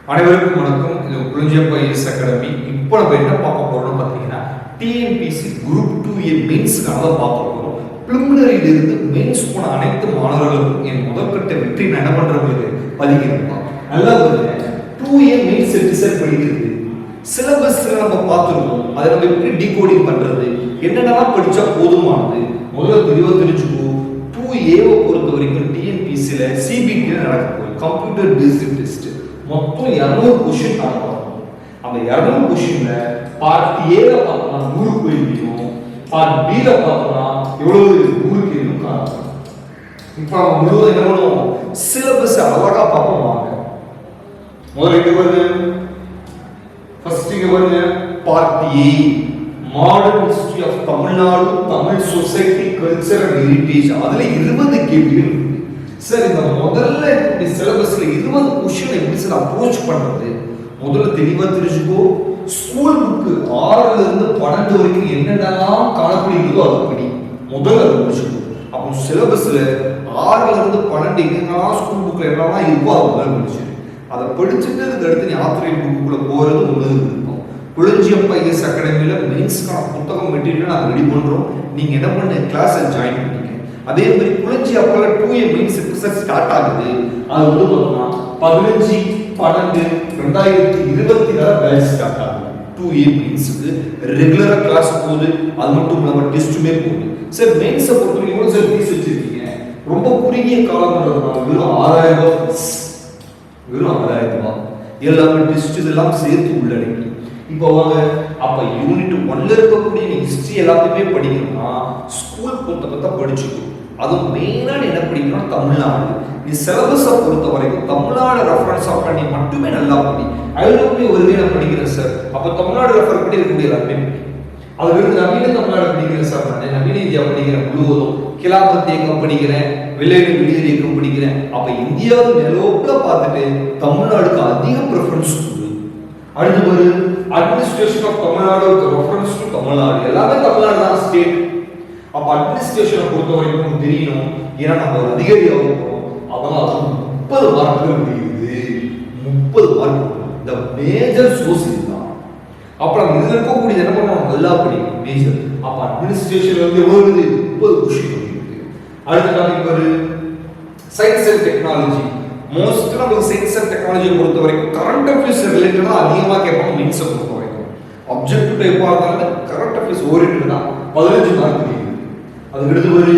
அனைவருக்கும் வணக்கம். இது குளஞ்சியப்பா ஐஏஎஸ் அகாடமி. இப்போ நம்ம என்ன பார்க்க போறோம்னு பார்த்தீங்கன்னா டிஎன்பிசி குரூப் 2A மெயின்ஸ்க்காக தான் பார்க்க போறோம். பிலிமினரியிலிருந்து மெயின்ஸ் போன அனைத்து மாணவர்களுக்கும் என் முதற்கட்ட வெற்றி நான் என்ன பண்றது பதிக்கிறேன். நல்லா பாருங்க, 2A மெயின்ஸ் டிசைன் பண்ணிக்கிறது சிலபஸ்ல நம்ம பார்த்துருக்கோம். அதை நம்ம எப்படி டீகோடிங் பண்றது, என்னென்னலாம் படிச்சா போதுமானது முதல்ல தெளிவாக தெரிஞ்சுக்கோ. 2Aவை பொறுத்த வரைக்கும் டிஎன்பிசியில் சிபிடியில் நடக்க போகுது கம்ப்யூட்டர் பேஸ்டு டெஸ்ட். மொத்தம் 200 கொஸ்டின் பார்க்கணும். அந்த 200 கொஸ்டின்ல பார்ட் ஏல பார்த்தோம்னா 100 கேள்வியும், பார்ட் பில பார்த்தோம்னா எவ்வளவு 100 கேள்வியும் காணலாம். இப்போ நம்ம முழுவதும் என்ன பண்ணுவோம், சிலபஸ் அழகா பார்ப்போம். வாங்க முதல்ல இங்க பாருங்க, ஃபர்ஸ்ட் இங்க பாருங்க, part A modern history of Tamil Nadu, Tamil society, culture and heritage. அதுல 20 கேள்விகள். சார் இந்த முதல்ல இப்படி சிலபஸ்ல 20 கொஸ்டின் எப்படி சார் அப்ரோச் பண்றது? முதல்ல தெளிவா தெரிஞ்சுக்கோ. ஸ்கூல் புக்கு 6ல இருந்து 12 வரைக்கும் என்னென்னலாம் காணப்படுகிறதோ அதை படி முதல்ல அதை முடிச்சுக்கோ. அப்போ சிலபஸ்ல 6ல இருந்து 12 என்னென்னலாம் ஸ்கூல் புக்ல என்னெல்லாம் இருக்கோ அதை முதல்ல முடிச்சிரு. அதை படிச்சுட்டு அதுக்கு அடுத்து நீ ஆசிரியர் புக்குக்குள்ள போறது முதல்ல இருக்கும். குளஞ்சியப்பா ஐஏஎஸ் அகாடமியில மெயின்ஸ்க்கான புத்தகம் மெட்டீரியல் நாங்கள் ரெடி பண்றோம். நீங்க என்ன பண்ண கிளாஸை ஜாயின் பண்ணிக்க. அதே மாதிரி குளஞ்சியப்பால 2A மெயின்ஸ் ஸ்டார்ட் ஆகுது. அது வந்து பார்த்தோம்னா 15/12/2024 பேட்ச் ஸ்டார்ட் ஆகுது. 2A மெயின்ஸ்க்கு ரெகுலரா கிளாஸ் போகுது. அது மட்டும் இல்லாம டெஸ்ட்டுமே போகுது. சார் மெயின்ஸை பொறுத்தவரைக்கும் எவ்வளவு சார் ஃபீஸ் வச்சிருக்கீங்க? ரொம்ப குறுகிய காலம்ன்றதுனால வெறும் 6000 ரூபாய். வெறும் 6000 ரூபாய் எல்லாமே டெஸ்ட் இதெல்லாம் சேர்த்து உள்ளடக்கி. இப்போ வாங்க, அப்ப யூனிட் 1ல இருக்கக்கூடிய ஹிஸ்டரி எல்லாத்தையுமே படிக்கணும்னா ஸ்கூல் புத்தகத்தை படிச்சுக்கோ. அதுவும் மெயினா என்ன படிக்கணும், தமிழ்நாடு. நீ சிலபஸை பொறுத்த வரைக்கும் தமிழ்நாடு ரெஃபரன்ஸா பண்ணி மட்டுமே நல்லா படி. ஐரோப்பிய ஒருவே நான் படிக்கிறேன் சார், அப்ப தமிழ்நாடு ரெஃபர் பண்ணி இருக்கக்கூடிய எல்லாமே படி. அது வெறும் நவீன தமிழ்நாடு படிக்கிறேன் சார், நான் நவீன இந்தியா படிக்கிறேன், முழுவதும் கிலாபத் இயக்கம் படிக்கிறேன், வெள்ளையனே வெளியேறு இயக்கம் படிக்கிறேன். அப்ப இந்தியாவில் நிலவுல பார்த்துட்டு தமிழ்நாடுக்கு அதிக ப்ரிஃபரன்ஸ் கொடு. அடுத்து ஒரு administration of Tamil Nadu with reference to Tamil Nadu. எல்லாமே தமிழ்நாடு தான் ஸ்டேட். அப்ப அட்மினிஸ்ட்ரேஷனை பொறுத்த வரைக்கும் தெரியணும். ஏன்னா நம்ம ஒரு அதிகாரியாக போறோம். அதனால 30 மார்க்குகள் முடியுது. 30 மார்க் இந்த மேஜர் சோர்ஸ் இதுதான். அப்புறம் இதுல இருக்கக்கூடிய என்ன பண்ணணும், நல்லா படிக்கணும் மேஜர். அப்ப அட்மினிஸ்ட்ரேஷன் வந்து எவ்வளவு இருக்குது, 30 கொஸ்டின் இருக்கு. அடுத்த டாபிக் ஒரு சயின்ஸ் அண்ட் டெக்னாலஜி. மோஸ்ட் நமக்கு சயின்ஸ் அண்ட் டெக்னாலஜி பொறுத்த வரைக்கும் கரண்ட் அஃபேர்ஸ் ரிலேட்டடா அதிகமா கேட்பாங்க. மெயின்ஸை பொறுத்த வரைக்கும் ஆப்ஜெக்டிவ் டைப்பா இருந்தாலும் கரண்ட் அஃபேர்ஸ் ஓரியன்டட் தான். 15 மார்க் இருக்கு. அதுக்கு அடுத்து ஒரு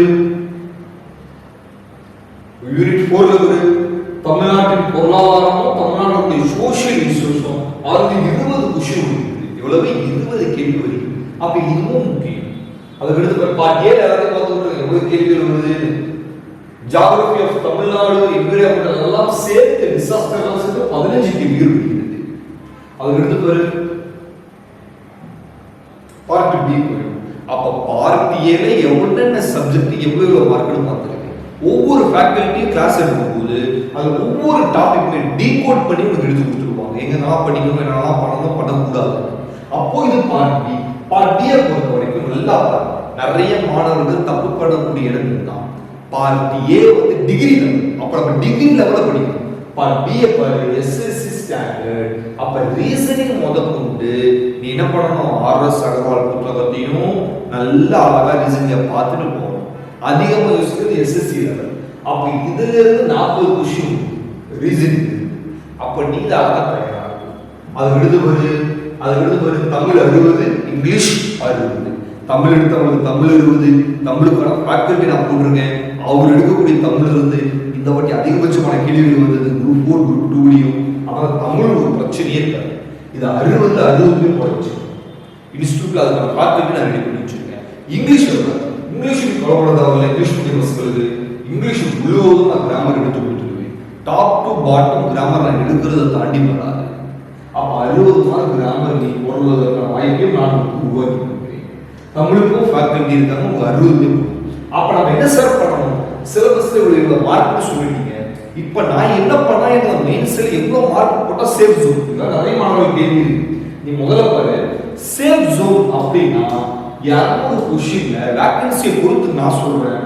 யூனிட் 4ல ஒரு தமிழ்நாட்டின் பொருளாதாரமும் தமிழ்நாட்டுடைய சோசியல் இஷ்யூஸும். அதுக்கு 20 கொஸ்டின் இருக்கு. எவ்வளவு 20 கேள்வி வருது. அப்ப இதுவும் முக்கியம். அதுக்கு அடுத்து பார்ட் ஏல எல்லாத்தையும் பார்த்து எவ்வளவு கேள்விகள் வருது. ஜியோகிராஃபி ஆஃப் தமிழ்நாடு, என்விரான்மென்ட் எல்லாம் சேர்த்து டிசாஸ்டர் எல்லாம் சேர்த்து 15 கேள்விகள் வருகிறது. அதுக்கு அடுத்து பாரு பார்ட் பி போயிடும். அப்ப பார்ட் ஏல எவ்வளவு சப்ஜெக்ட் எவ்வளவு மார்க்னு பார்த்துருக்கேன். ஒவ்வொரு ஃபேக்கல்ட்டியும் கிளாஸ் எடுக்கும்போது அது ஒவ்வொரு டாபிக்மே டீகோட் பண்ணி உங்களுக்கு எடுத்து கொடுத்துருவாங்க. எங்கெல்லாம் படிக்கணும், என்னெல்லாம் பண்ணணும், பண்ணக்கூடாது. அப்போ இது பார்ட் பி. பார்ட் பியை பொறுத்த வரைக்கும் நல்லா நிறைய மாணவர்கள் தப்பு பண்ணக்கூடிய இடம் தான். பார்ட் ஏ வந்து டிகிரி லெவல். அப்ப நம்ம டிகிரி லெவல்ல படிக்கணும். பார்ட் பி பாரு எஸ்எஸ்சி ஸ்டாண்டர்ட். அப்ப ரீசனிங் முதற்கொண்டு நீ என்ன பண்ணணும், ஆர்எஸ் அகர்வால் புத்தகத்தையும் நல்லா அழகா ரீசனிங்க பார்த்துட்டு போகணும். அதிகமா யோசிக்கிறது எஸ்எஸ்சி லெவல். அப்ப இதுல இருந்து 40 கொஸ்டின் ரீசனிங். அப்ப நீங்க அழகா தயாராகும். அது விடுது பாரு தமிழ் 60, இங்கிலீஷ் 60. தமிழ் எடுத்தவங்களுக்கு தமிழ் 60. தமிழுக்கான ஃபேக்கல்ட்டி நான் போட்டிருக்கேன். அவர் எடுக்கக்கூடிய தமிழ் இருந்து இந்த வாட்டி அதிகபட்சமான கேள்விகள் வந்தது குரூப் 4 குரூப் 2லையும். ஆனால் தமிழ் ஒரு பிரச்சனையே இருக்காது. இது 60 போட வச்சிருக்கேன். இன்ஸ்டியூட்ல அதுக்கான ஃபேக்கல்ட்டி நான் ரெடி பண்ணி வச்சிருக்கேன். இங்கிலீஷ் இங்கிலீஷுக்கு கவலைப்படாதவங்க இங்கிலீஷ் மீடியம் பசங்களுக்கு இங்கிலீஷ் முழுவதும் நான் கிராமர் எடுத்து கொடுத்துருவேன். டாப் டு பாட்டம் கிராமர் நான் எடுக்கிறத தாண்டி வராது. அப்ப 60 மார்க் கிராமர் நீ போடுவதற்கான வாய்ப்பையும் நான் உருவாக்கி கொடுக்குறேன். தமிழுக்கும் ஃபேக்கல்ட்டி இருக்காங்க, உங்க 60 . அப்ப நம்ம என்ன சார் பண்ணணும், சிலபஸ்ல இவ்வளவு மார்க் சொல்லிட்டீங்க. இப்ப நான் என்ன பண்ணா இந்த மெயின்ஸ்ல எவ்வளவு மார்க் போட்டா சேஃப் ஜோன்? நிறைய மாணவர்கள் கேள்வி இருக்கு. நீ முதல்ல பாரு, சேஃப் ஜோன் அப்படின்னா 200 கொஸ்டின்ல வேகன்சியை பொறுத்து நான் சொல்றேன்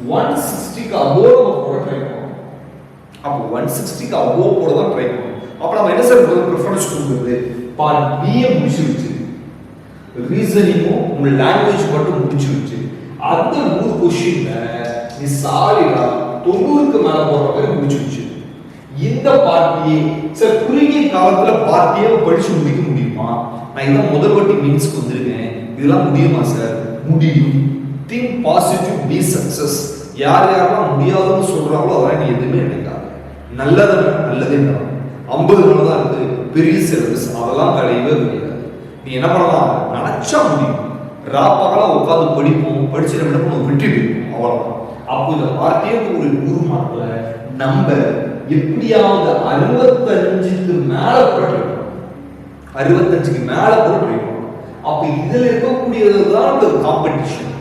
160க்கு அபோவ் போட ட்ரை பண்ணணும். அப்போ 160க்கு அபோவ் போட தான் ட்ரை பண்ணணும். அப்ப நம்ம என்ன சார் ப்ரிஃபரன்ஸ் கொடுக்குறது? பார்ட் B முடிச்சு வச்சு ரீசனிங்கும் உங்க லாங்குவேஜ் மட்டும் முடிச்சு வச்சு அந்த 100 கொஸ்டின்ல நீ சாலிடா 90க்கு மேல போற மாதிரி முடிச்சு வச்சு இந்த பார்ட்டியே சார் குறுகிய காலத்துல பார்ட்டியே படிச்சு முடிக்க முடியுமா? நான் இதான் முதல் வாட்டி மீன்ஸ்க்கு வந்திருக்கேன், இதெல்லாம் முடியுமா சார்? முடியும். Think positive, B success. யார் யாரெல்லாம் முடியாதுன்னு சொல்றாங்களோ அதெல்லாம் நீ எதுவுமே நினைக்காது. நல்லதே 50 நாள் தான் இருக்கு பெரிய சிலபஸ், அதெல்லாம் கிடையவே கிடையாது. நீ என்ன பண்ணலாம், நினைச்சா முடியும். ராப்பகலா உட்காந்து படிப்போம், படிச்சு என்ன பண்ணுவோம், விட்டுட்டு அவ்வளவுதான். அப்போ இந்த வார்த்தையே ஒரு 100 மார்க்ல நம்ம எப்படியாவது 65க்கு மேல போட்டுருக்கோம், 65க்கு மேல போட்டுருக்கோம். அப்ப இதுல இருக்கக்கூடியதுதான் இந்த காம்படிஷன்.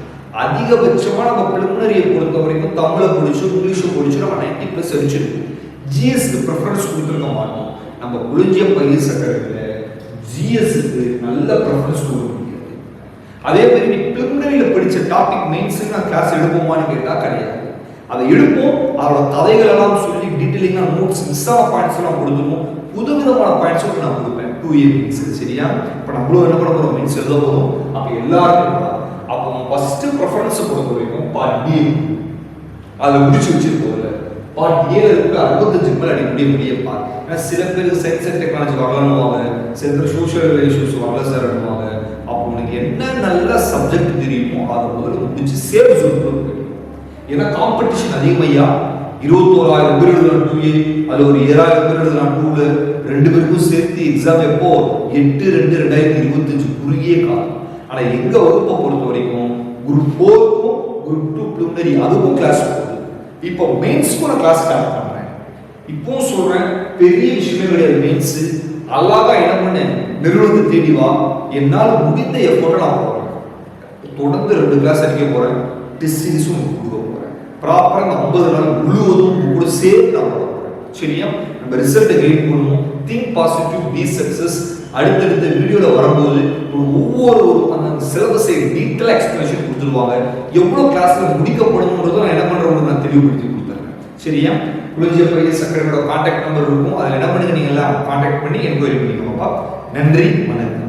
அதிகபட்சமா நம்ம பிலிமினரியை பொறுத்த வரைக்கும் தமிழை படிச்சு இங்கிலீஷை படிச்சு நம்ம 90+ அடிச்சிருக்கோம். ஜிஎஸ்க்கு ப்ரிஃபரன்ஸ் கொடுத்துருக்க மாட்டோம். நம்ம புளிஞ்சிய பயிர் சக்கரத்துல ஜிஎஸ்க்கு நல்ல ப்ரிஃபரன்ஸ் கொடுக்க முடியாது. அதே மாதிரி நீ பிலிமினரியில படிச்ச டாபிக் மெயின்ஸ் நான் கிளாஸ் எடுப்போமான்னு கேட்டா கிடையாது. அதை எடுப்போம், அதோட கதைகள் எல்லாம் சொல்லி டீட்டெயிலிங்கா நோட்ஸ் மிஸ் ஆன பாயிண்ட்ஸ் எல்லாம் கொடுத்துருவோம். புதுவிதமான பாயிண்ட்ஸ் நான் கொடுப்பேன் 2A மீன்ஸ். சரியா? இப்போ நம்மளும் என்ன பண்ண போறோம், மீன்ஸ் எழுத போறோம். அப்ப எல்லாருக்கும் அப்போ ஃபர்ஸ்ட் ப்ரிஃபரன்ஸ் பொறுத்த வரைக்கும் பார்ட் B அதை முடிச்சு வச்சிருக்கோம்ல. பார்ட் A இருக்கு 65 மேல அடிக்கடி முடியப்பா. ஏன்னா சில பேர் சயின்ஸ் அண்ட் டெக்னாலஜி வரலாம்னுவாங்க, சில பேர் சோஷியல் இஷ்யூஸ் வரல சார் அப்படின்வாங்க. அப்போ உனக்கு என்ன நல்ல சப்ஜெக்ட் தெரியுமோ அதை முதல்ல முடிச்சு சேவ் சொல்லுங்க. ஏன்னா காம்படிஷன் அதிகமையா. 21,000 பேர் எழுதலாம் 2A, அது ஒரு 7,000 பேர் எழுதலாம் 2ல. 2 பேருக்கும் சேர்த்து எக்ஸாம் எப்போ 8/2/2025 குறுகிய காலம். ஆனா எங்க வகுப்பை பொறுத்த வரைக்கும் குரூப் 4க்கும் குரூப் 2 பிலிமினரி அதுவும் கிளாஸ் போகுது. இப்போ மெயின்ஸ்க்கு நான் கிளாஸ் ஸ்டார்ட் பண்றேன். இப்போ சொல்றேன், பெரிய விஷயமே கிடையாது மெயின்ஸ். அழகா என்ன பண்ணேன், நிறுவனத்தை தேடி வா, என்னால் முடிந்த எஃபோர்ட்டை நான் போடுறேன். தொடர்ந்து 2 கிளாஸ் அடிக்க போறேன், டெஸ்ட் சீரிஸும் கொடுக்க போறேன். ப்ராப்பரா இந்த 50 நாள் முழுவதும் கூட சேர்த்து நான் போட போறேன். சரியா? நம்ம ரிசல்ட்டை கெயின் பண்ணுவோம். Think positive, B success. அடுத்தடுத்த வீடியோல வரும்போது ஒவ்வொரு அந்த சிலபஸை டீட்டெயில் எக்ஸ்பிளனேஷன் கொடுத்துருவாங்க. எவ்வளவு கிளாஸ்ல முடிக்கப்படும்ன்றதை நான் என்ன பண்றேன் நான் தெளிவுபடுத்தி கொடுத்துறேன். சரியா? புளிஞ்சிய பயிர் சக்கரையோட கான்டாக்ட் நம்பர் இருக்கும், அதில் என்ன பண்ணுங்க, நீங்க எல்லாம் கான்டாக்ட் பண்ணி என்கொயரி பண்ணிக்கோங்கப்பா. நன்றி, வணக்கம்.